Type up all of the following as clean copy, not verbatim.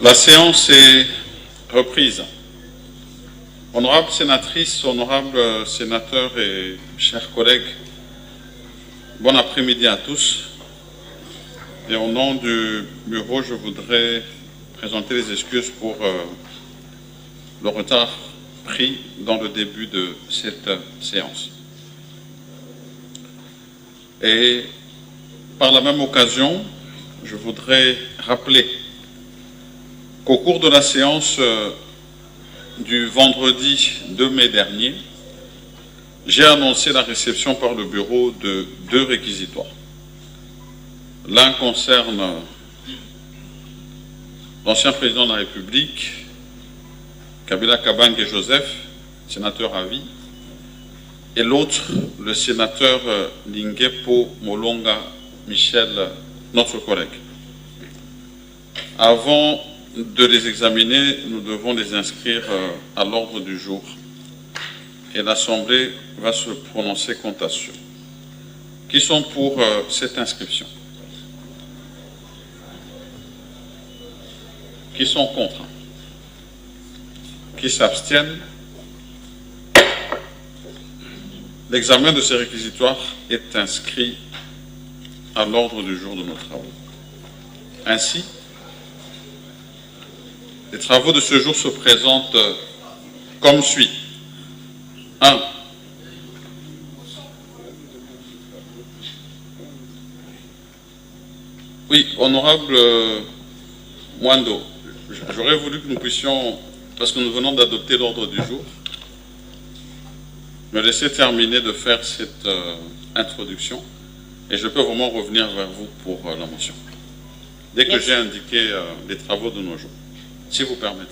La séance est reprise. Honorables sénatrices, honorables sénateurs et chers collègues, bon après-midi à tous. Et au nom du bureau, je voudrais présenter les excuses pour le retard pris dans le début de cette séance. Et par la même occasion, je voudrais rappeler qu'au cours de la séance du vendredi 2 mai dernier, j'ai annoncé la réception par le bureau de 2 réquisitoires. L'un concerne l'ancien président de la République, Kabila Kabange Joseph, sénateur à vie, et l'autre, le sénateur Lingepo Molonga Michel, notre collègue. Avant de les examiner, nous devons les inscrire à l'ordre du jour et l'Assemblée va se prononcer quant à ceux qui sont pour cette inscription. Qui sont contre? Qui s'abstiennent? L'examen de ces réquisitoires est inscrit à l'ordre du jour de nos travaux. Ainsi, les travaux de ce jour se présentent comme suit. 1. Oui, honorable Mwando, j'aurais voulu que nous puissions, parce que nous venons d'adopter l'ordre du jour, me laisser terminer de faire cette introduction et je peux vraiment revenir vers vous pour la motion. Dès que j'ai indiqué les travaux de nos jours, si vous permettez.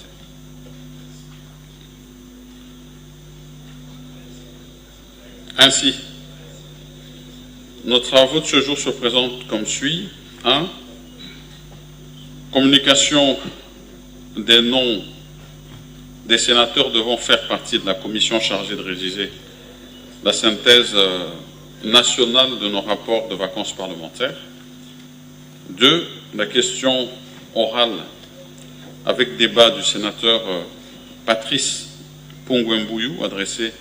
Ainsi, nos travaux de ce jour se présentent comme suit. 1. Communication des noms des sénateurs devant faire partie de la commission chargée de rédiger la synthèse nationale de nos rapports de vacances parlementaires. 2. La question orale avec débat du sénateur Patrice Pongwembouyou adressée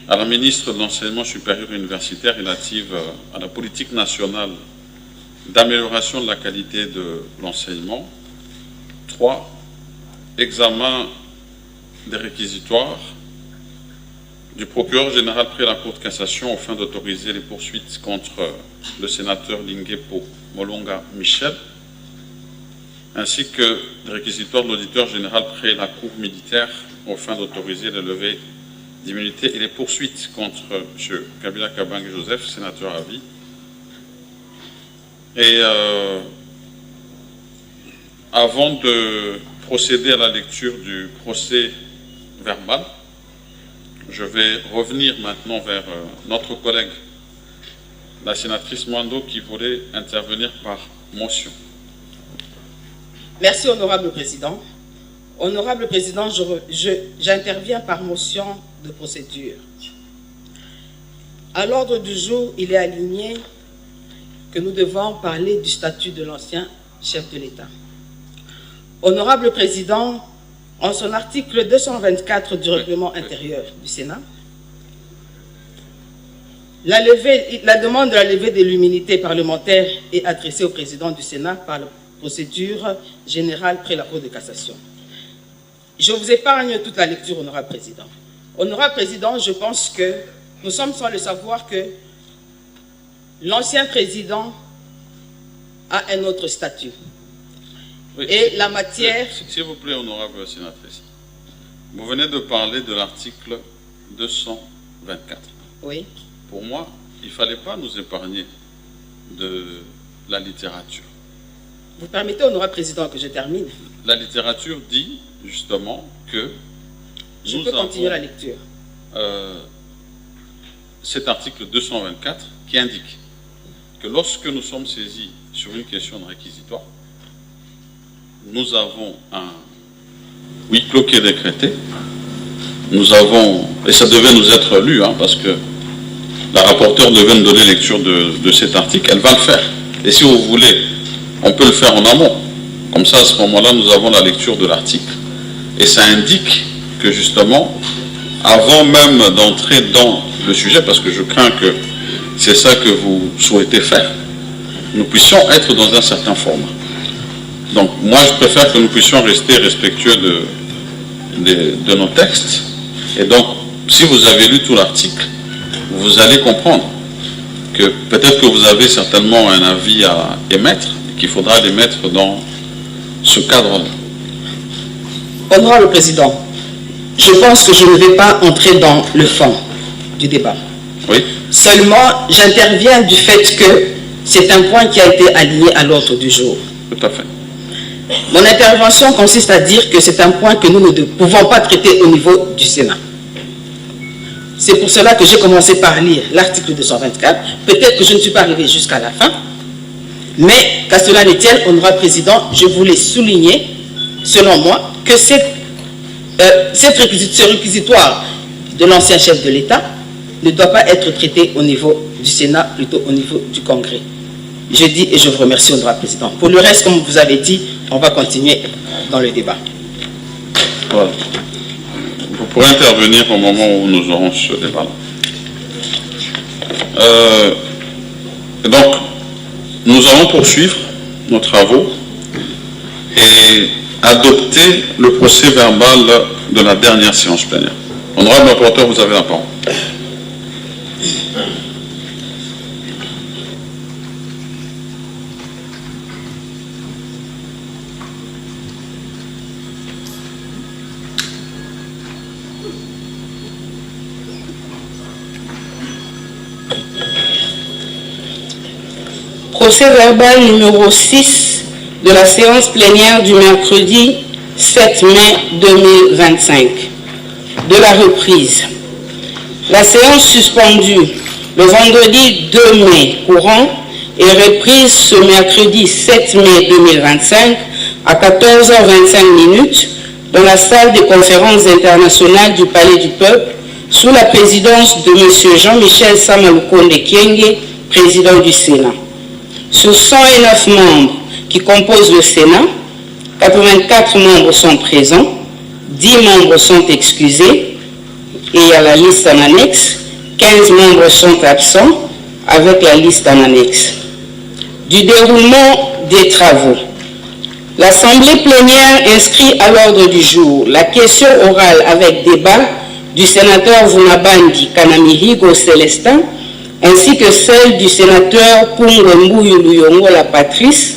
à la ministre de l'Enseignement supérieur et universitaire relative à la politique nationale d'amélioration de la qualité de l'enseignement. 3. Examen des réquisitoires du procureur général près la Cour de cassation afin d'autoriser les poursuites contre le sénateur Lingepo Molonga Michel, ainsi que des réquisitoires de l'auditeur général près la Cour militaire afin d'autoriser les levées d'immunité et les poursuites contre M. Kabila Kabange Joseph, sénateur à vie. Et avant de procéder à la lecture du procès verbal, je vais revenir maintenant vers notre collègue, la sénatrice Mwando, qui voulait intervenir par motion. Merci, Honorable Président. Honorable Président, j'interviens par motion de procédure. À l'ordre du jour, il est aligné que nous devons parler du statut de l'ancien chef de l'État. Honorable Président, en son article 224 du règlement intérieur du Sénat, la demande de la levée de l'immunité parlementaire est adressée au Président du Sénat par la procédure générale près la Cour de cassation. Je vous épargne toute la lecture, Honorable Président. Honorable Président, je pense que nous sommes sans le savoir que l'ancien président a un autre statut. Oui, et la matière... S'il vous plaît, honorable sénatrice, vous venez de parler de l'article 224. Oui. Pour moi, il ne fallait pas nous épargner de la littérature. Vous permettez, honorable président, que je termine? La littérature dit justement que je peux continuer la lecture. Cet article 224 qui indique que lorsque nous sommes saisis sur une question de réquisitoire, nous avons un huis clos qui est décrété. Nous avons, et ça devait nous être lu, parce que la rapporteure devait nous donner lecture de cet article, elle va le faire. Et si vous voulez, on peut le faire en amont. Comme ça, à ce moment-là, nous avons la lecture de l'article. Et ça indique que justement, avant même d'entrer dans le sujet, parce que je crains que c'est ça que vous souhaitez faire, nous puissions être dans un certain format. Donc, moi, je préfère que nous puissions rester respectueux de nos textes. Et donc, si vous avez lu tout l'article, vous allez comprendre que peut-être que vous avez certainement un avis à émettre, qu'il faudra l'émettre dans ce cadre-là. Honorable Président, je pense que je ne vais pas entrer dans le fond du débat. Oui. Seulement, j'interviens du fait que c'est un point qui a été aligné à l'ordre du jour. Tout à fait. Mon intervention consiste à dire que c'est un point que nous ne pouvons pas traiter au niveau du Sénat. C'est pour cela que j'ai commencé par lire l'article 224. Peut-être que je ne suis pas arrivé jusqu'à la fin, mais qu'à cela ne tienne, honorable Président, je voulais souligner, selon moi, que ce réquisitoire de l'ancien chef de l'État ne doit pas être traité au niveau du Sénat, plutôt au niveau du Congrès. Je dis et je vous remercie, honorable Président. Pour le reste, comme vous avez dit, on va continuer dans le débat. Voilà. Vous pourrez intervenir au moment où nous aurons ce débat-là. Donc, nous allons poursuivre nos travaux et adopter le procès verbal de la dernière séance plénière. Honorable rapporteur, vous avez la parole. Procès verbal numéro 6 de la séance plénière du mercredi 7 mai 2025. De la reprise. La séance suspendue le vendredi 2 mai courant est reprise ce mercredi 7 mai 2025 à 14h25 dans la salle des conférences internationales du Palais du Peuple sous la présidence de M. Jean-Michel Samalukonde Kyenge, président du Sénat. Sur 109 membres qui composent le Sénat, 84 membres sont présents, 10 membres sont excusés, et il y a la liste en annexe, 15 membres sont absents, avec la liste en annexe. Du déroulement des travaux. L'Assemblée plénière inscrit à l'ordre du jour la question orale avec débat du sénateur Vunabandi Kanamihigo Célestin, ainsi que celle du sénateur Pungwembuyu Luyongola Patrice.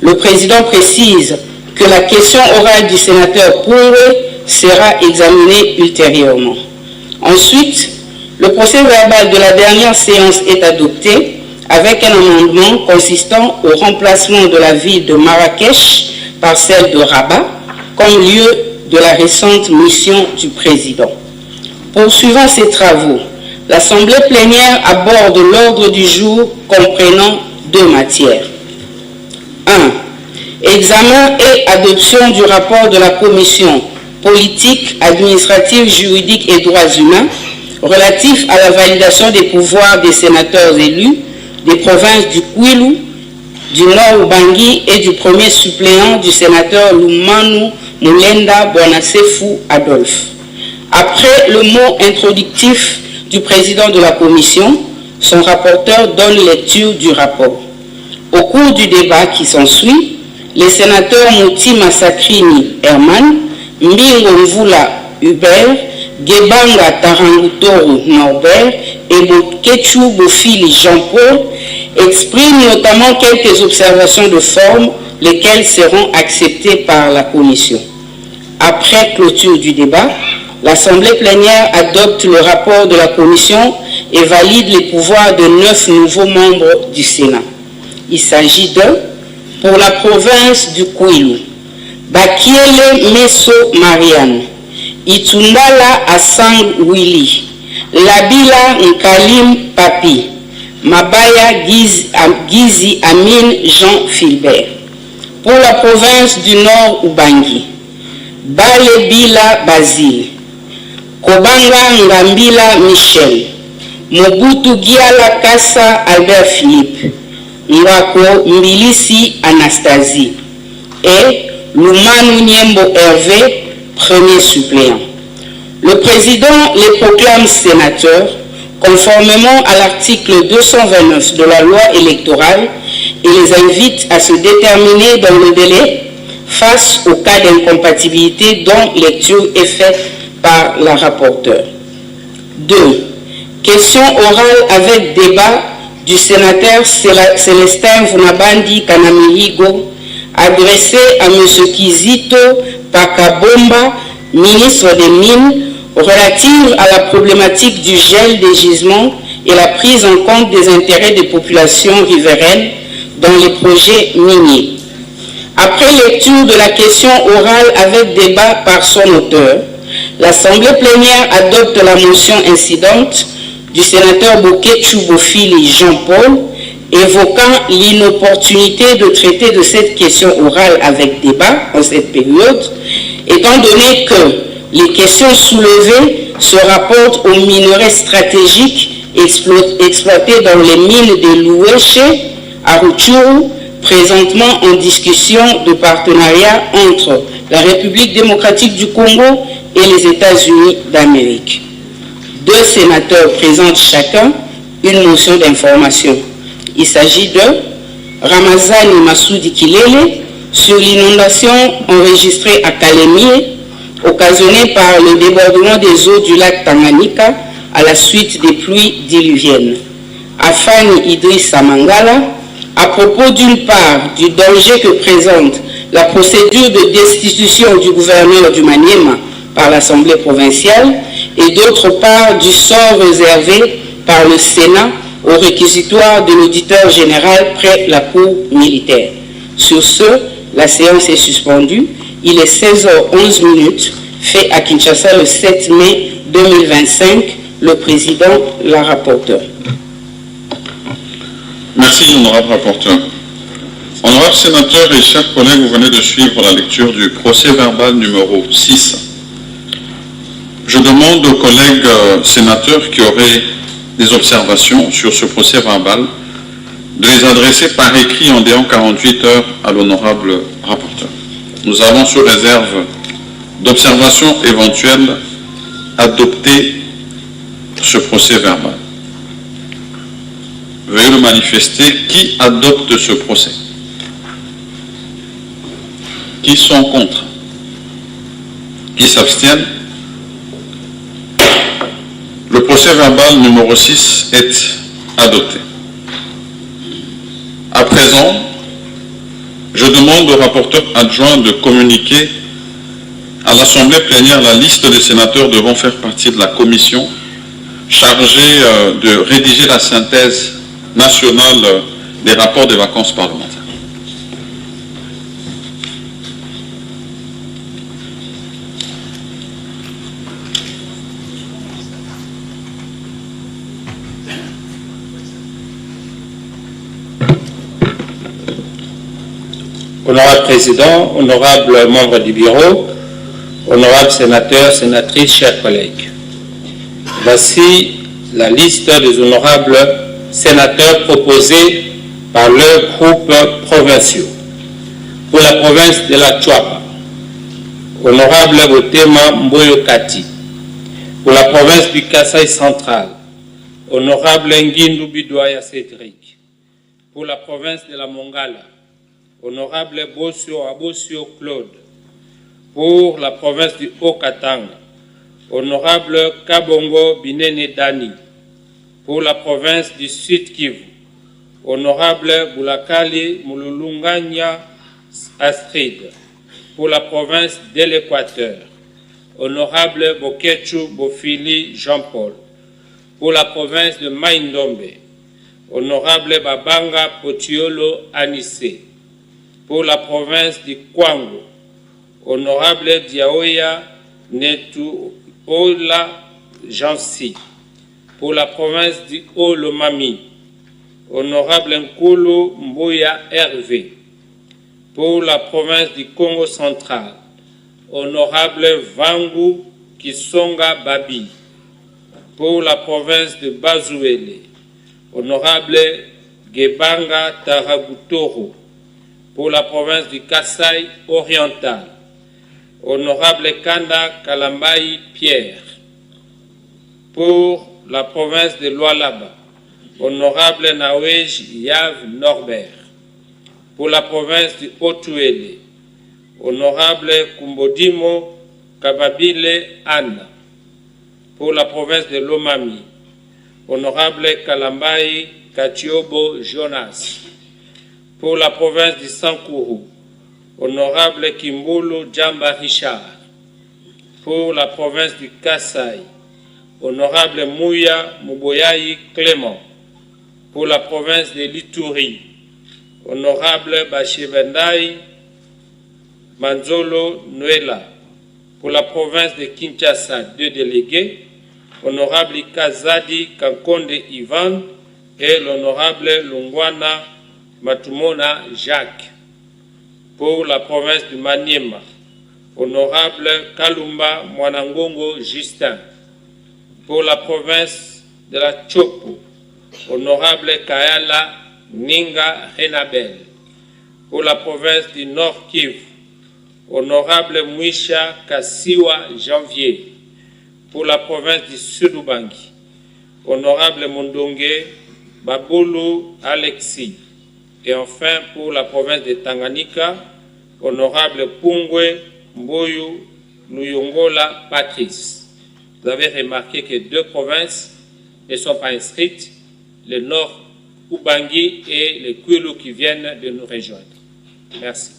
Le président précise que la question orale du sénateur Pungwe sera examinée ultérieurement. Ensuite, le procès verbal de la dernière séance est adopté avec un amendement consistant au remplacement de la ville de Marrakech par celle de Rabat comme lieu de la récente mission du président. Poursuivant ces travaux, l'Assemblée plénière aborde l'ordre du jour comprenant deux matières. 1. Examen et adoption du rapport de la Commission politique, administrative, juridique et droits humains relatif à la validation des pouvoirs des sénateurs élus des provinces du Kwilu, du Nord Ubangi et du premier suppléant du sénateur Lumanu Mulenda Bonasefu Adolphe. Après le mot introductif du président de la commission, son rapporteur donne lecture du rapport. Au cours du débat qui s'ensuit, les sénateurs Mouti Massakrini Herman, Mbingo Mvula Hubert, Gebanga Tarangutoru Norbert et Bokechu Bofili Jean-Paul expriment notamment quelques observations de forme, lesquelles seront acceptées par la commission. Après clôture du débat, l'Assemblée plénière adopte le rapport de la commission et valide les pouvoirs de 9 nouveaux membres du Sénat. Il s'agit de, pour la province du Kwilu, Bakiele Meso Marianne, Itundala Asang Willy, Labila Nkalim Papi, Mabaya Gizi Amin Jean Philbert. Pour la province du Nord Ubangi, Balebila Basile, Kobanga Ngambila Michel, Mobutu Giala Kassa Albert Philippe, Ngako Mbilisi Anastasie. et Lumanu Niembo Hervé, premier suppléant. Le président les proclame sénateurs conformément à l'article 229 de la loi électorale et les invite à se déterminer dans le délai face au cas d'incompatibilité dont lecture est faite par la rapporteure. 2. Question orale avec débat du sénateur Célestin Vunabandi Kanamiligo adressée à M. Kizito Pakabomba, ministre des Mines, relative à la problématique du gel des gisements et la prise en compte des intérêts des populations riveraines dans les projets miniers. Après lecture de la question orale avec débat par son auteur, l'Assemblée plénière adopte la motion incidente du sénateur Boketchou Bofili Jean-Paul évoquant l'inopportunité de traiter de cette question orale avec débat en cette période, étant donné que les questions soulevées se rapportent aux minerais stratégiques exploités dans les mines de Loueche à Rutshuru, présentement en discussion de partenariat entre la République démocratique du Congo et les États-Unis d'Amérique. 2 sénateurs présentent chacun une motion d'information. Il s'agit de Ramazani Massoudi Kilele sur l'inondation enregistrée à Kalemie, occasionnée par le débordement des eaux du lac Tanganyika à la suite des pluies diluviennes. Afani Idrissa Mangala, à propos d'une part du danger que présente la procédure de destitution du gouverneur du Maniema par l'Assemblée provinciale et d'autre part du sort réservé par le Sénat au réquisitoire de l'auditeur général près la cour militaire. Sur ce, la séance est suspendue. Il est 16h11, fait à Kinshasa le 7 mai 2025. Le président, la rapporteure. Merci, honorable rapporteur. Honorable sénateur et chers collègues, vous venez de suivre la lecture du procès verbal numéro 6. Je demande aux collègues sénateurs qui auraient des observations sur ce procès verbal de les adresser par écrit en délai 48 heures à l'honorable rapporteur. Nous avons sous réserve d'observations éventuelles adopté ce procès verbal. Veuillez le manifester. Qui adopte ce procès? Qui sont contre? Qui s'abstiennent? Le procès verbal numéro 6 est adopté. À présent, je demande au rapporteur adjoint de communiquer à l'Assemblée plénière la liste des sénateurs devant faire partie de la commission chargée de rédiger la synthèse nationale des rapports des vacances parlementaires. Honorable Président, honorables membres du bureau, honorables sénateurs, sénatrices, chers collègues. Voici la liste des honorables sénateurs proposés par leurs groupes provinciaux. Pour la province de la Tchouapa, honorable Botema Mboyo Kati. Pour la province du Kasaï central, honorable Nguindu Bidouaya Cédric. Pour la province de la Mongala, honorable Bossio Abosio Claude. Pour la province du Haut-Katanga, honorable Kabongo Binene Dani. Pour la province du Sud-Kivu, honorable Boulakali Moululunganya Astrid. Pour la province de l'Équateur, honorable Boketchou Bofili Jean-Paul. Pour la province de Maïndombe, honorable Babanga Potiolo Anissé. Pour la province du Kwango, honorable Diaoya Netuola Jansi. Pour la province du Haut-Lomami, honorable Nkulu Mboya Hervé. Pour la province du Congo central, honorable Vangu Kisonga Babi. Pour la province de Bazouele, honorable Gebanga Taragutoro. pour la province du Kasaï oriental, Honorable Kanda Kalambaï Pierre. Pour la province de Lualaba, Honorable Nawej Yav Norbert. Pour la province du Haut-Touélé, Honorable Kumbodimo Kababile Anna. Pour la province de Lomami, Honorable Kalambaï Katiobo Jonas. Pour la province du Sankourou, Honorable Kimbulu Djamba Richard. Pour la province du Kasaï, Honorable Mouya Mouboyaï Clément. Pour la province de l'Ituri, Honorable Bachebendaï Manzolo Nuela. Pour la province de Kinshasa, 2 délégués, Honorable Kazadi Kankonde Ivan et l'Honorable Lungwana Matumona Jacques. Pour la province du Maniema, Honorable Kalumba Mwanangongo Justin. Pour la province de la Chopo, Honorable Kayala Ninga Renabel. Pour la province du Nord Kivu, Honorable Mouisha Kassiwa Janvier. Pour la province du Sud-Ubangi, Honorable Mondongue Babulu Alexis. Et enfin, pour la province de Tanganyika, Honorable Pungwe Mboyu Luyongola Patrice. Vous avez remarqué que 2 provinces ne sont pas inscrites, le Nord Ubangi et le Kwilu qui viennent de nous rejoindre. Merci.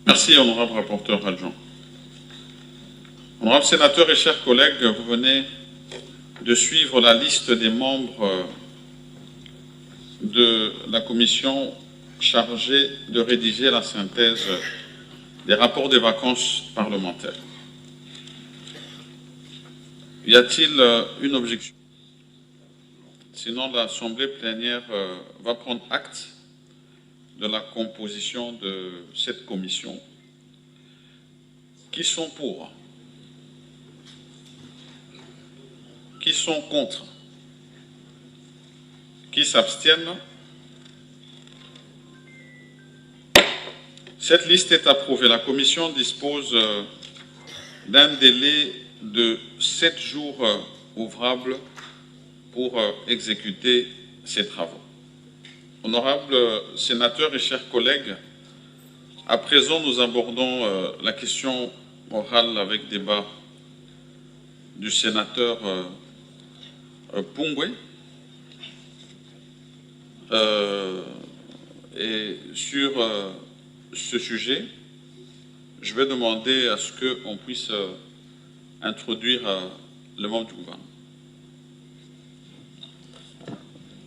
Merci, honorable rapporteur adjoint. Honorable sénateur et chers collègues, vous venez de suivre la liste des membres de la commission chargée de rédiger la synthèse des rapports des vacances parlementaires. Y a-t-il une objection? Sinon, l'Assemblée plénière va prendre acte de la composition de cette commission. Qui sont pour? Qui sont contre? Qui s'abstiennent? Cette liste est approuvée. La commission dispose d'un délai de 7 jours ouvrables pour exécuter ces travaux. Honorables sénateurs et chers collègues, à présent nous abordons la question orale avec débat du sénateur Pungwe. Et sur ce sujet, je vais demander à ce qu'on puisse introduire le membre du gouvernement.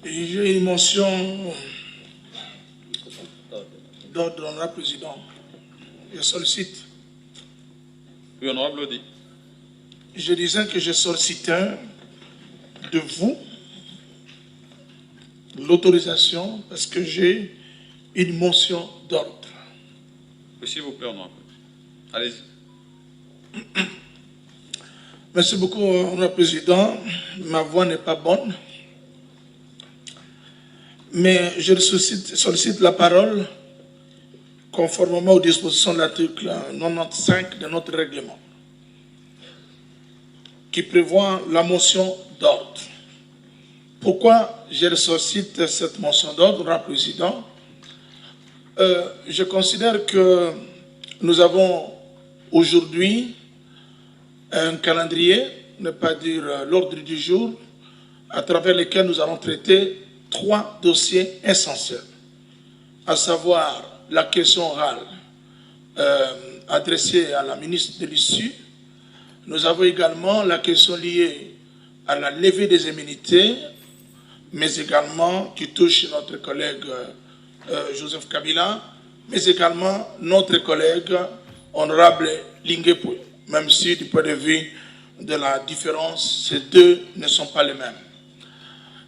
J'ai une motion d'ordre, honorable président. Je sollicite. Oui, honorable Audi. Je disais que je sollicite de vous l'autorisation parce que j'ai une motion d'ordre. Oui, s'il vous plaît, honorable. Allez-y. Merci beaucoup, honorable président. Ma voix n'est pas bonne. Mais je sollicite la parole conformément aux dispositions de l'article 95 de notre règlement qui prévoit la motion d'ordre. Pourquoi je sollicite cette motion d'ordre, honorable président? Je considère que nous avons aujourd'hui un calendrier, ne pas dire l'ordre du jour, à travers lequel nous allons traiter 3 dossiers essentiels, à savoir la question orale adressée à la ministre de l'Issue. Nous avons également la question liée à la levée des immunités, mais également qui touche notre collègue Joseph Kabila, mais également notre collègue honorable Lingepoué, même si du point de vue de la différence, ces deux ne sont pas les mêmes.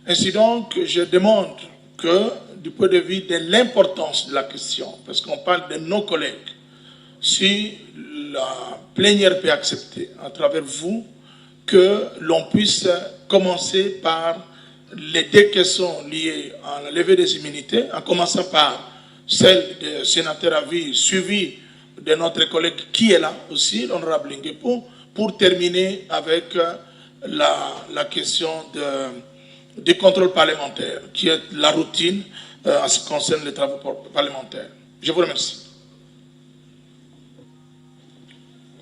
Ainsi donc, je demande que, du point de vue de l'importance de la question, parce qu'on parle de nos collègues, si la plénière peut accepter, à travers vous, que l'on puisse commencer par les deux questions liées à la levée des immunités, en commençant par celle du sénateur à vie, suivie de notre collègue qui est là aussi, l'honorable Nguepo, pour terminer avec la question du contrôle parlementaire, qui est la routine en ce qui concerne les travaux parlementaires. Je vous remercie.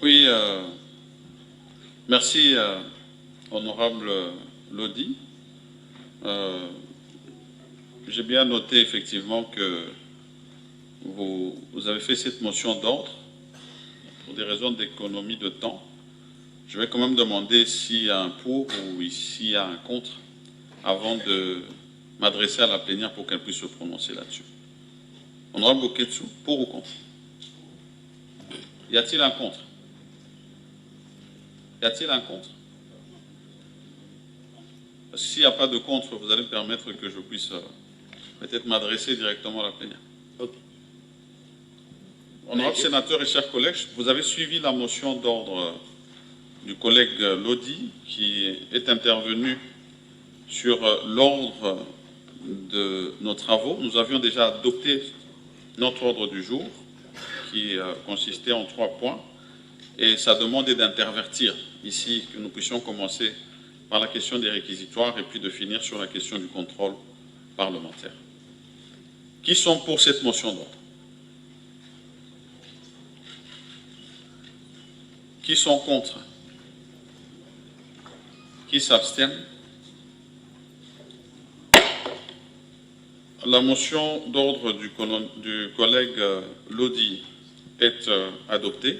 Oui, merci, honorable Lodi. J'ai bien noté effectivement que vous avez fait cette motion d'ordre pour des raisons d'économie de temps. Je vais quand même demander s'il y a un pour ou s'il y a un contre avant de m'adresser à la plénière pour qu'elle puisse se prononcer là-dessus. Honorable Oketsu, pour ou contre? Y a-t-il un contre? Y a-t-il un contre? Parce que s'il n'y a pas de contre, vous allez me permettre que je puisse peut-être m'adresser directement à la plénière. Ok. Honorable sénateur et chers collègues, vous avez suivi la motion d'ordre du collègue Lodi qui est intervenu sur l'ordre de nos travaux. Nous avions déjà adopté notre ordre du jour qui consistait en 3 points et ça demandait d'intervertir ici, que nous puissions commencer par la question des réquisitoires et puis de finir sur la question du contrôle parlementaire. Qui sont pour cette motion d'ordre? Qui sont contre? Qui s'abstiennent? La motion d'ordre du collègue Lodi est adoptée.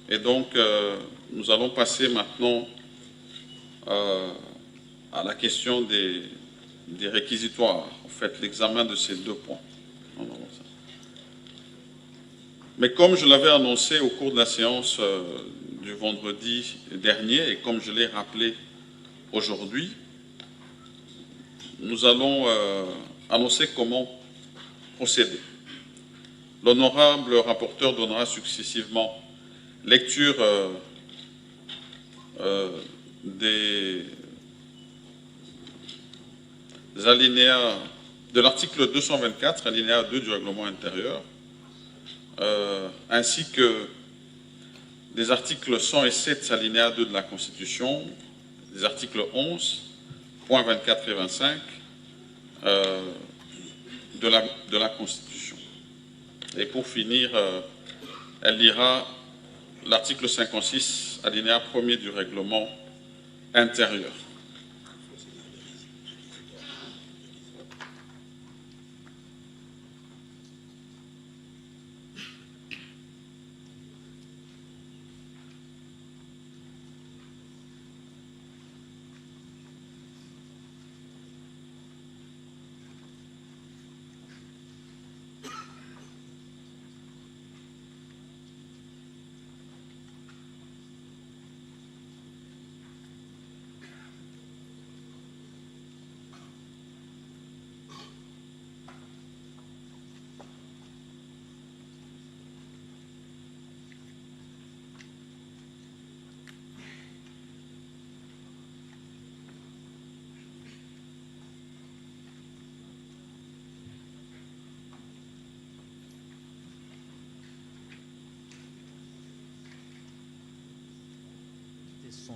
Et donc, nous allons passer maintenant à la question des réquisitoires, en fait, l'examen de ces 2 points. Mais comme je l'avais annoncé au cours de la séance du vendredi dernier, et comme je l'ai rappelé aujourd'hui, nous allons annoncer comment procéder. L'honorable rapporteur donnera successivement lecture des alinéas de l'article 224, alinéa 2 du règlement intérieur, ainsi que des articles 107, alinéa 2 de la Constitution, des articles 11, points 24 et 25 de la Constitution. Et pour finir, elle lira l'article 56, alinéa 1er du règlement intérieur.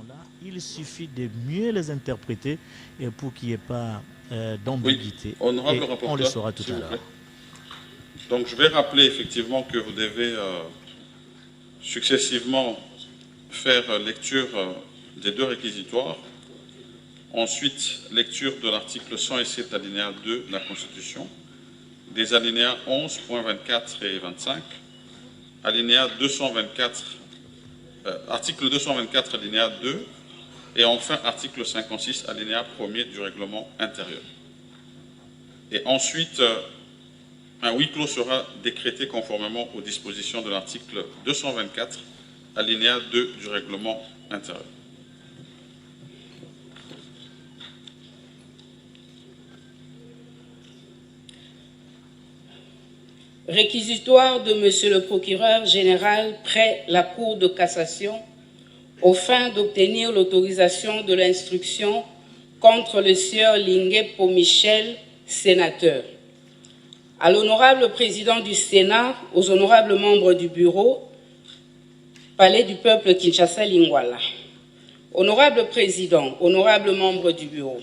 Là, il suffit de mieux les interpréter et pour qu'il n'y ait pas d'ambiguïté. Oui, honorable rapporteur, on le saura tout à l'heure. Donc je vais rappeler effectivement que vous devez successivement faire lecture des 2 réquisitoires, ensuite lecture de l'article 107 alinéa 2 de la Constitution, des alinéas 11, points 24 et 25, alinéa 224, article 224, alinéa 2, et enfin article 56, alinéa 1er du règlement intérieur. Et ensuite, un huis clos sera décrété conformément aux dispositions de l'article 224, alinéa 2 du règlement intérieur. Réquisitoire de Monsieur le procureur général près la Cour de cassation aux fins d'obtenir l'autorisation de l'instruction contre le sieur Lingué-Po Michel, sénateur. À l'honorable président du Sénat, aux honorables membres du bureau, Palais du peuple Kinshasa Lingwala. Honorable président, honorables membres du bureau,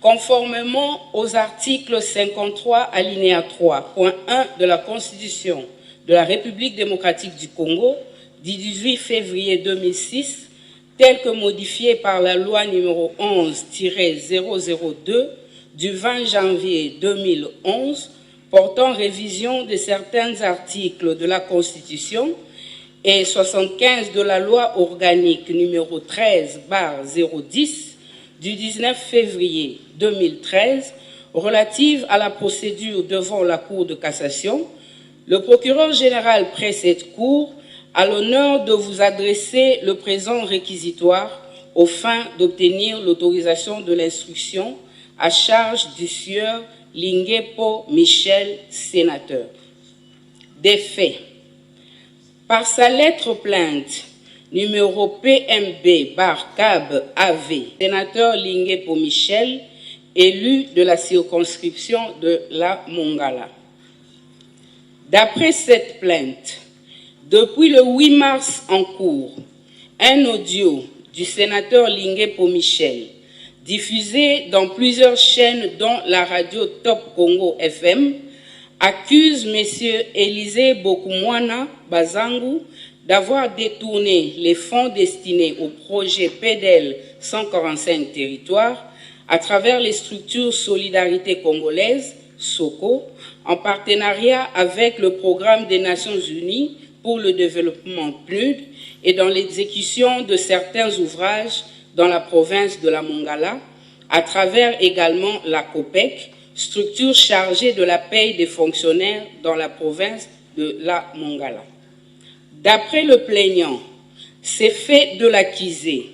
conformément aux articles 53 alinéa 3.1 de la Constitution de la République démocratique du Congo du 18 février 2006, tel que modifié par la loi numéro 11-002 du 20 janvier 2011 portant révision de certains articles de la Constitution et 75 de la loi organique numéro 13/010 du 19 février 2013 relative à la procédure devant la Cour de cassation, le procureur général près cette Cour a l'honneur de vous adresser le présent réquisitoire aux fins d'obtenir l'autorisation de l'instruction à charge du sieur Lingué-Po Michel, sénateur. Des faits. Par sa lettre plainte numéro PMB/CAB-AV, sénateur Lingué-Po Michel, élu de la circonscription de la Mongala. D'après cette plainte, depuis le 8 mars en cours, un audio du sénateur Lingué-Po Michel, diffusé dans plusieurs chaînes dont la radio Top Congo FM, accuse M. Élisée Bokumwana Bazangu d'avoir détourné les fonds destinés au projet PEDEL 145 territoires à travers les structures Solidarité Congolaise, SOCO, en partenariat avec le Programme des Nations Unies pour le développement PNUD et dans l'exécution de certains ouvrages dans la province de la Mongala, à travers également la COPEC, structure chargée de la paie des fonctionnaires dans la province de la Mongala. D'après le plaignant, ces faits de l'accusé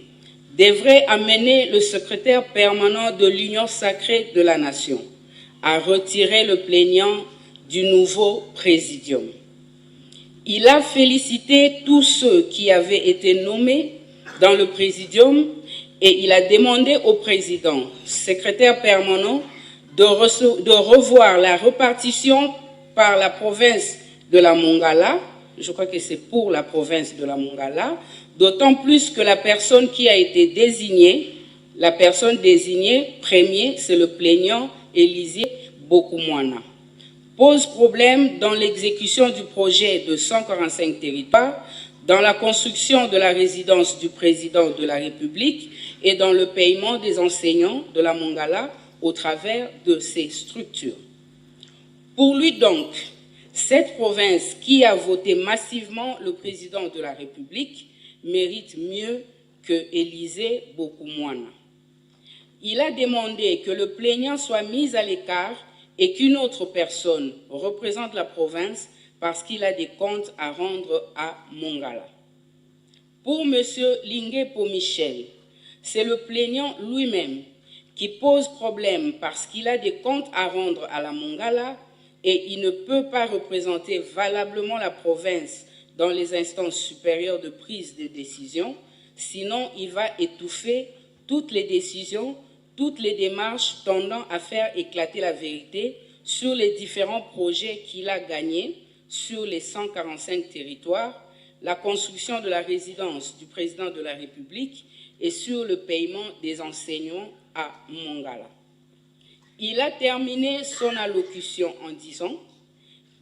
devraient amener le secrétaire permanent de l'Union sacrée de la Nation à retirer le plaignant du nouveau présidium. Il a félicité tous ceux qui avaient été nommés dans le présidium et il a demandé au président, secrétaire permanent, de revoir la répartition par la province de la Mongala, je crois que c'est pour la province de la Mongala, d'autant plus que la personne qui a été désignée, la personne désignée premier, c'est le plaignant Élisée Bokumwana, pose problème dans l'exécution du projet de 145 territoires, dans la construction de la résidence du président de la République et dans le paiement des enseignants de la Mongala au travers de ces structures. Pour lui donc, cette province qui a voté massivement le président de la République mérite mieux que Élisée Bokumwana. Il a demandé que le plaignant soit mis à l'écart et qu'une autre personne représente la province parce qu'il a des comptes à rendre à Mongala. Pour M. Lingué-Po Michel, c'est le plaignant lui-même qui pose problème parce qu'il a des comptes à rendre à la Mongala et il ne peut pas représenter valablement la province dans les instances supérieures de prise de décision, sinon il va étouffer toutes les décisions, toutes les démarches tendant à faire éclater la vérité sur les différents projets qu'il a gagnés sur les 145 territoires, la construction de la résidence du président de la République et sur le paiement des enseignants à Mongala. Il a terminé son allocution en disant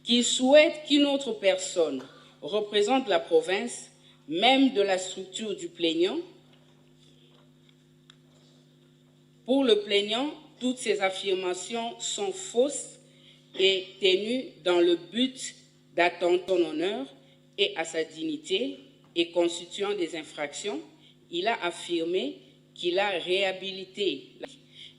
qu'il souhaite qu'une autre personne représente la province, même de la structure du plaignant. Pour le plaignant, toutes ces affirmations sont fausses et tenues dans le but d'attenter son honneur et à sa dignité et constituant des infractions. Il a affirmé qu'il a réhabilité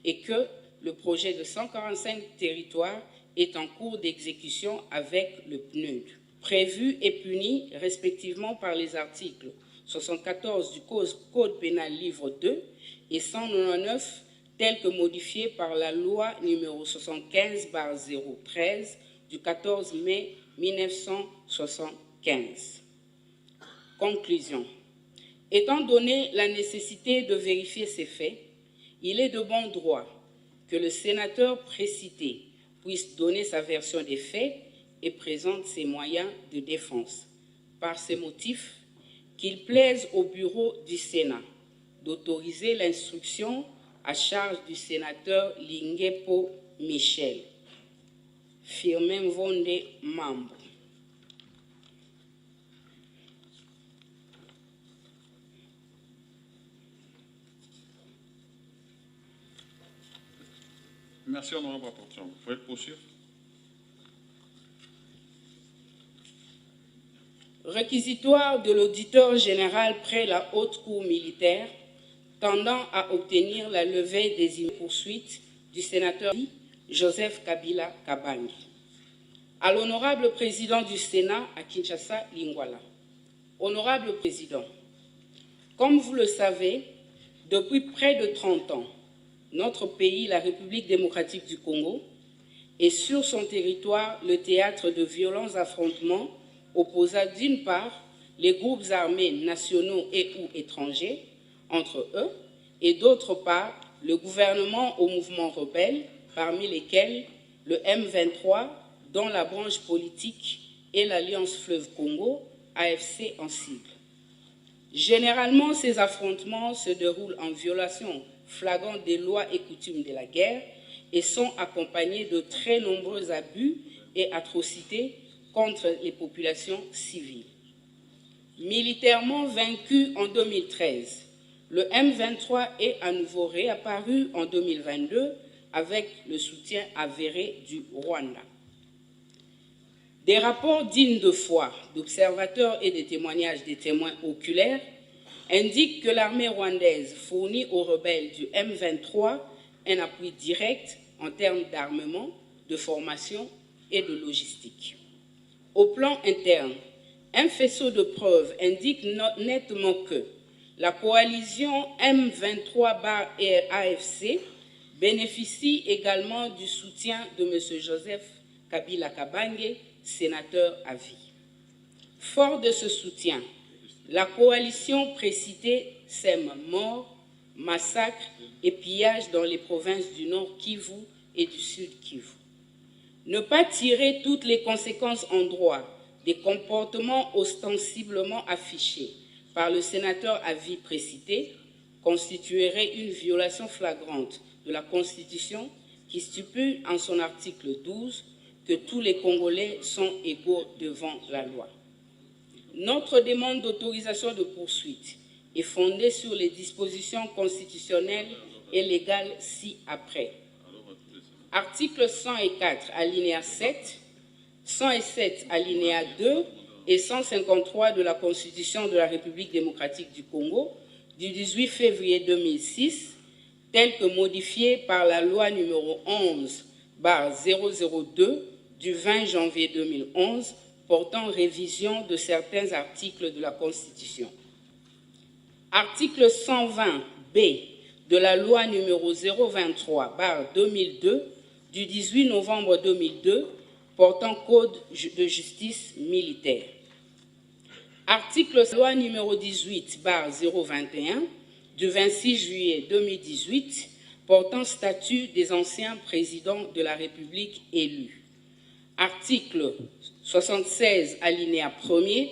et que le projet de 145 territoires est en cours d'exécution avec le PNUD, prévu et puni respectivement par les articles 74 du Code pénal livre 2 et 199 tel que modifié par la loi numéro 75/013 du 14 mai 1975. Conclusion. Étant donné la nécessité de vérifier ces faits, il est de bon droit que le sénateur précité puisse donner sa version des faits et présente ses moyens de défense. Par ces motifs, qu'il plaise au bureau du Sénat d'autoriser l'instruction à charge du sénateur Lingepo Michel. Firmin Vonde, membre. Merci, honorable rapporteur. Vous pouvez poursuivre. Réquisitoire de l'auditeur général près la haute cour militaire tendant à obtenir la levée des poursuites du sénateur Joseph Kabila Kabange. À l'honorable président du Sénat à Kinshasa, Lingwala. Honorable président, comme vous le savez, depuis près de 30 ans, notre pays, la République démocratique du Congo, est sur son territoire le théâtre de violents affrontements opposant d'une part les groupes armés nationaux et ou étrangers entre eux et d'autre part le gouvernement aux mouvements rebelles, parmi lesquels le M23, dont la branche politique est l'Alliance Fleuve Congo, AFC en sigle. Généralement, ces affrontements se déroulent en violation flagrante des lois et coutumes de la guerre et sont accompagnés de très nombreux abus et atrocités contre les populations civiles. Militairement vaincu en 2013, le M23 est à nouveau réapparu en 2022 avec le soutien avéré du Rwanda. Des rapports dignes de foi d'observateurs et des témoignages des témoins oculaires indiquent que l'armée rwandaise fournit aux rebelles du M23 un appui direct en termes d'armement, de formation et de logistique. Au plan interne, un faisceau de preuves indique nettement que la coalition M23-AFC bénéficie également du soutien de M. Joseph Kabila Kabange, sénateur à vie. Fort de ce soutien, la coalition précitée sème morts, massacres et pillages dans les provinces du Nord Kivu et du Sud Kivu. Ne pas tirer toutes les conséquences en droit des comportements ostensiblement affichés par le sénateur à vie précité constituerait une violation flagrante de la Constitution qui stipule en son article 12 que tous les Congolais sont égaux devant la loi. Notre demande d'autorisation de poursuite est fondée sur les dispositions constitutionnelles et légales ci-après. Article 104, alinéa 7, 107, alinéa 2 et 153 de la Constitution de la République démocratique du Congo du 18 février 2006, telle que modifiée par la loi numéro 11/002 du 20 janvier 2011 portant révision de certains articles de la Constitution. Article 120B de la loi numéro 023/2002 du 18 novembre 2002 portant Code de justice militaire. Article loi numéro 18/021 du 26 juillet 2018 portant statut des anciens présidents de la République élus. Article 76 alinéa 1er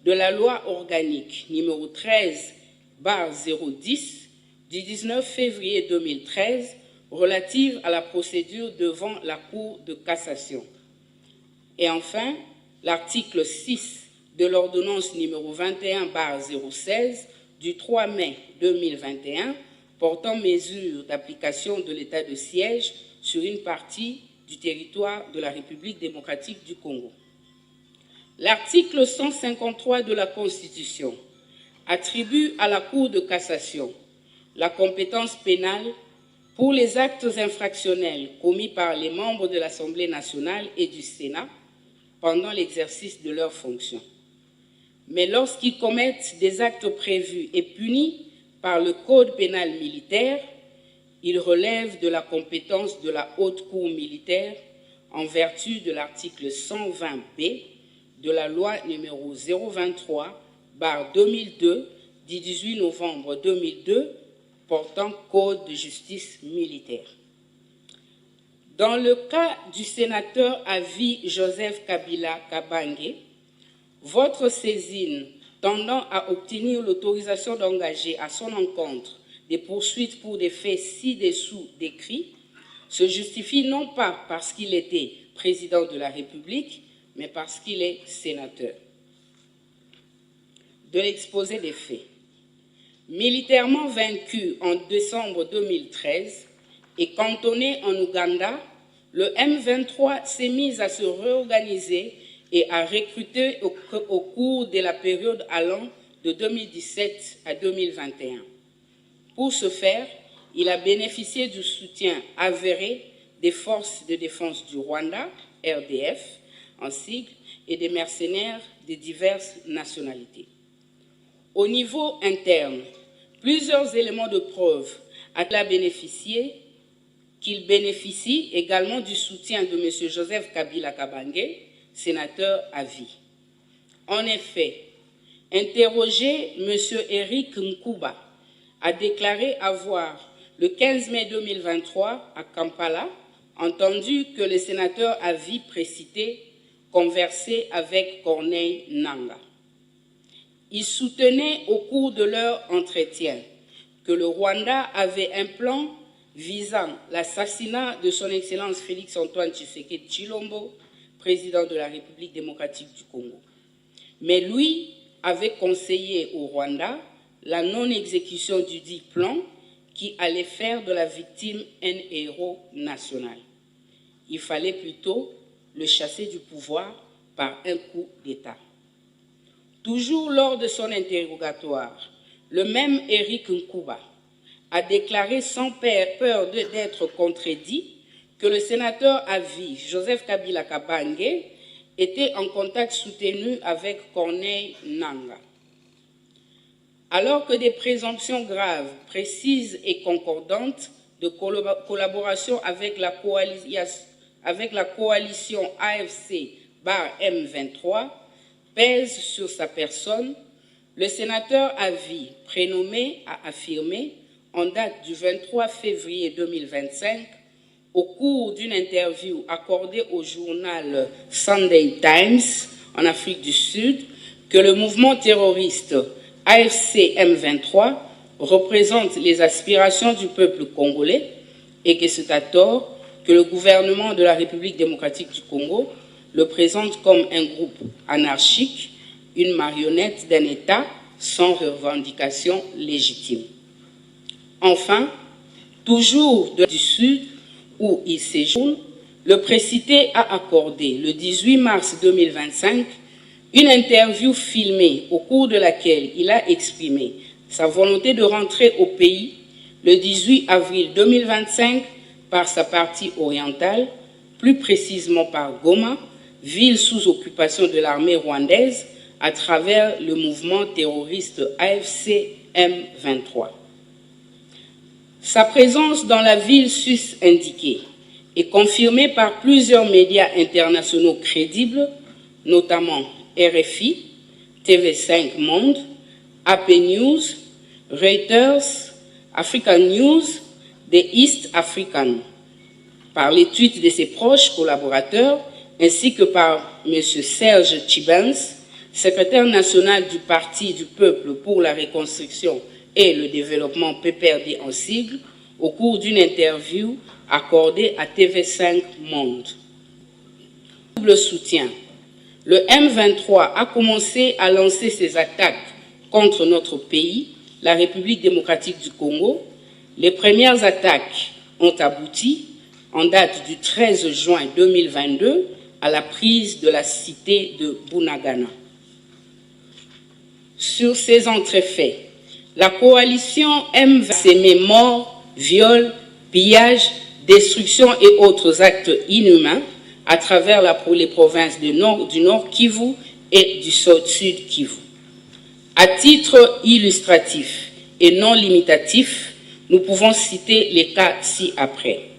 de la loi organique numéro 13/010 du 19 février 2013 relative à la procédure devant la Cour de cassation. Et enfin, l'article 6 de l'ordonnance numéro 21/016 du 3 mai 2021 portant mesures d'application de l'état de siège sur une partie du territoire de la République démocratique du Congo. L'article 153 de la Constitution attribue à la Cour de cassation la compétence pénale pour les actes infractionnels commis par les membres de l'Assemblée nationale et du Sénat pendant l'exercice de leurs fonctions. Mais lorsqu'ils commettent des actes prévus et punis par le Code pénal militaire, ils relèvent de la compétence de la Haute Cour militaire en vertu de l'article 120B de la loi numéro 023/2002 du 18 novembre 2002 portant code de justice militaire. Dans le cas du sénateur à vie Joseph Kabila Kabange, votre saisine tendant à obtenir l'autorisation d'engager à son encontre des poursuites pour des faits ci-dessous décrits se justifie non pas parce qu'il était président de la République, mais parce qu'il est sénateur. De l'exposé des faits. Militairement vaincu en décembre 2013 et cantonné en Ouganda, le M23 s'est mis à se réorganiser et à recruter au cours de la période allant de 2017 à 2021. Pour ce faire, il a bénéficié du soutien avéré des forces de défense du Rwanda, RDF, en sigle, et des mercenaires de diverses nationalités. Au niveau interne, plusieurs éléments de preuve qu'il bénéficie également du soutien de M. Joseph Kabila Kabange, sénateur à vie. En effet, interrogé, M. Eric Nkuba a déclaré avoir, le 15 mai 2023, à Kampala, entendu que le sénateur à vie précité conversait avec Corneille Nangaa. Il soutenait au cours de leur entretien que le Rwanda avait un plan visant l'assassinat de son Excellence Félix-Antoine Tshisekedi Tshilombo, président de la République démocratique du Congo. Mais lui avait conseillé au Rwanda la non-exécution du dit plan qui allait faire de la victime un héros national. Il fallait plutôt le chasser du pouvoir par un coup d'État. Toujours lors de son interrogatoire, le même Eric Nkuba a déclaré sans peur d'être contredit que le sénateur à vie, Joseph Kabila Kabange, était en contact soutenu avec Corneille Nangaa. Alors que des présomptions graves, précises et concordantes de collaboration avec la coalition AFC-M23 pèsent sur sa personne, le sénateur à vie prénommé a affirmé, en date du 23 février 2025, au cours d'une interview accordée au journal Sunday Times en Afrique du Sud, que le mouvement terroriste AFC M23 représente les aspirations du peuple congolais et que c'est à tort que le gouvernement de la République démocratique du Congo le présente comme un groupe anarchique, une marionnette d'un État sans revendication légitime. Enfin, toujours du Sud, où il séjourne, le précité a accordé le 18 mars 2025 une interview filmée au cours de laquelle il a exprimé sa volonté de rentrer au pays le 18 avril 2025 par sa partie orientale, plus précisément par Goma, ville sous occupation de l'armée rwandaise à travers le mouvement terroriste AFC M23. Sa présence dans la ville sus-indiquée est confirmée par plusieurs médias internationaux crédibles, notamment RFI, TV5 Monde, AP News, Reuters, African News, The East African, par les tweets de ses proches collaborateurs, ainsi que par M. Serge Tchibens, secrétaire national du Parti du Peuple pour la Reconstruction et le Développement PPRD en sigle, au cours d'une interview accordée à TV5 Monde. Double soutien. Le M23 a commencé à lancer ses attaques contre notre pays, la République démocratique du Congo. Les premières attaques ont abouti, en date du 13 juin 2022, à la prise de la cité de Bunagana. Sur ces entrefaits, la coalition M23 s'émet morts, viols, pillages, destruction et autres actes inhumains à travers les provinces du Nord Kivu et du Sud Kivu. À titre illustratif et non limitatif, nous pouvons citer les cas ci-après.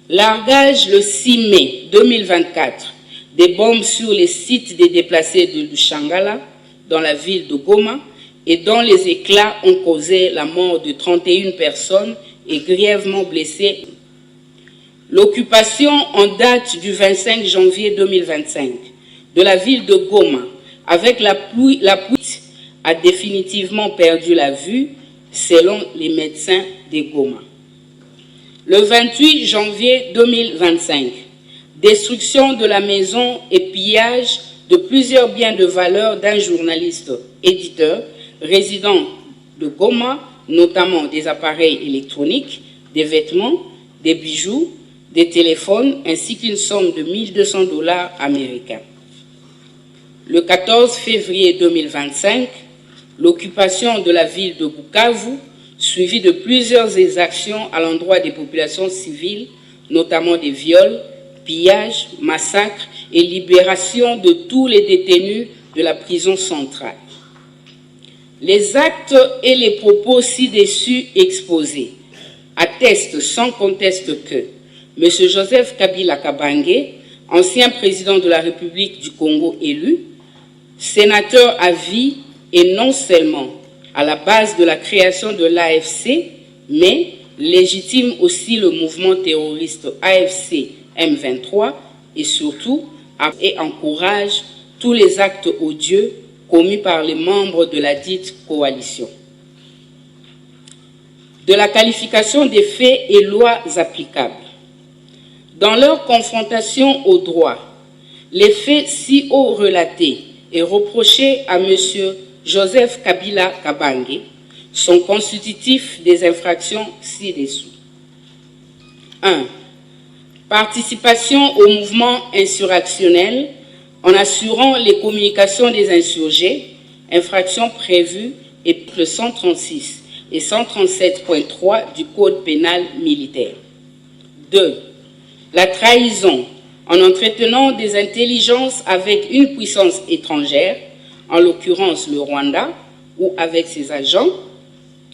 Largage le 6 mai 2024 des bombes sur les sites des déplacés de Lushangala dans la ville de Goma et dont les éclats ont causé la mort de 31 personnes et grièvement blessé. L'occupation en date du 25 janvier 2025 de la ville de Goma, avec la pluie a définitivement perdu la vue, selon les médecins de Goma. Le 28 janvier 2025, destruction de la maison et pillage de plusieurs biens de valeur d'un journaliste éditeur résident de Goma, notamment des appareils électroniques, des vêtements, des bijoux, des téléphones, ainsi qu'une somme de 1 200 $ américains. Le 14 février 2025, l'occupation de la ville de Bukavu, suivie de plusieurs exactions à l'endroit des populations civiles, notamment des viols, pillages, massacres et libération de tous les détenus de la prison centrale. Les actes et les propos ci-dessus exposés attestent sans conteste que M. Joseph Kabila Kabange, ancien président de la République du Congo élu, sénateur à vie et non seulement à la base de la création de l'AFC, mais légitime aussi le mouvement terroriste AFC M23 et surtout et encourage tous les actes odieux commis par les membres de la dite coalition. De la qualification des faits et lois applicables. Dans leur confrontation au droit, les faits si haut relatés et reprochés à M. Joseph Kabila Kabange sont constitutifs des infractions ci-dessous. 1. Participation au mouvement insurrectionnel en assurant les communications des insurgés, infractions prévues articles 136 et 137.3 du Code pénal militaire. 2. La trahison en entretenant des intelligences avec une puissance étrangère, en l'occurrence le Rwanda, ou avec ses agents,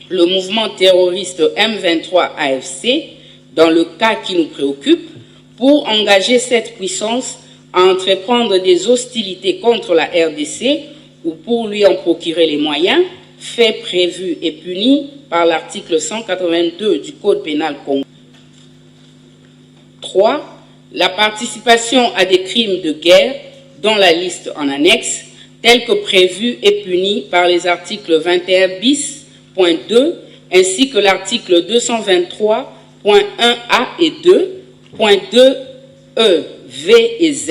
le mouvement terroriste M23 AFC, dans le cas qui nous préoccupe, pour engager cette puissance à entreprendre des hostilités contre la RDC ou pour lui en procurer les moyens, faits prévus et punis par l'article 182 du Code pénal congolais. 3. La participation à des crimes de guerre, dont la liste en annexe, tels que prévus et punis par les articles 21 bis.2 ainsi que l'article 223.1a et 2.2 E, V et Z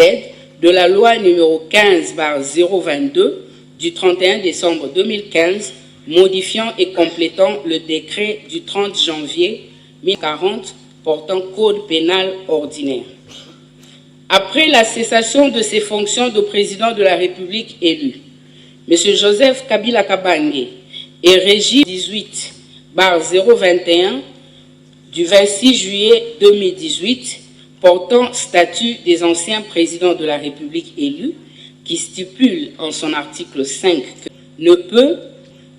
de la loi numéro 15/022 du 31 décembre 2015, modifiant et complétant le décret du 30 janvier 1040 portant code pénal ordinaire. Après la cessation de ses fonctions de président de la République élu, M. Joseph Kabila Kabange est régi 18/021 du 26 juillet 2018 portant statut des anciens présidents de la République élus, qui stipule en son article 5 que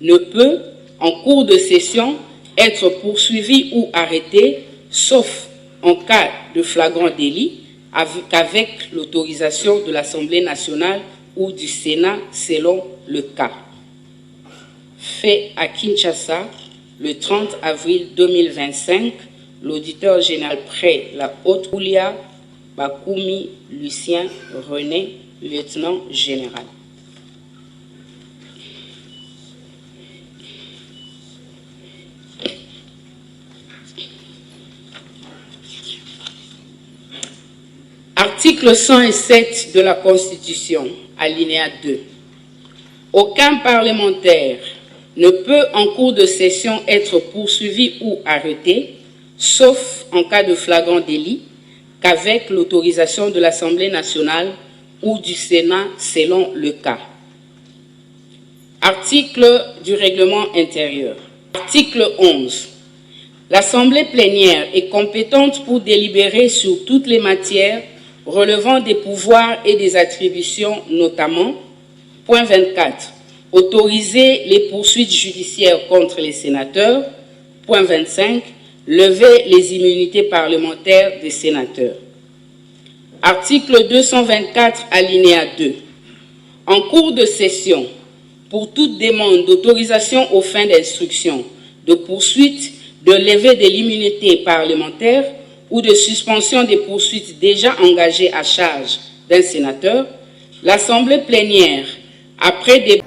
ne peut, en cours de session, être poursuivi ou arrêté, sauf en cas de flagrant délit, qu'avec l'autorisation de l'Assemblée nationale ou du Sénat, selon le cas. Fait à Kinshasa, le 30 avril 2025, l'auditeur général près la Haute-Oulia, Bakumi Lucien René, lieutenant général. Article 107 de la Constitution, alinéa 2. Aucun parlementaire ne peut en cours de session être poursuivi ou arrêté, sauf en cas de flagrant délit, qu'avec l'autorisation de l'Assemblée nationale ou du Sénat selon le cas. Article du règlement intérieur. Article 11. L'Assemblée plénière est compétente pour délibérer sur toutes les matières relevant des pouvoirs et des attributions, notamment, point 24, autoriser les poursuites judiciaires contre les sénateurs, point 25, lever les immunités parlementaires des sénateurs. Article 224, alinéa 2. En cours de session, pour toute demande d'autorisation aux fins d'instruction, de poursuite, de levée de l'immunité parlementaire ou de suspension des poursuites déjà engagées à charge d'un sénateur, l'Assemblée plénière, après des...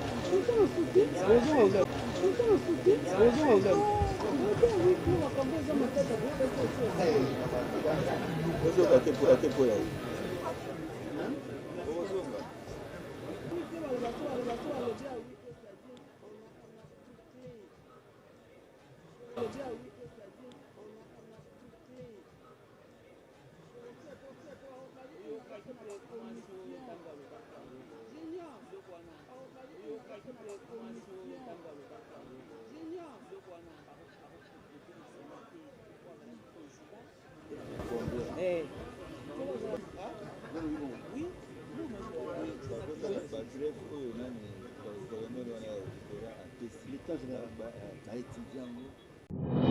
L'état général, étudiant.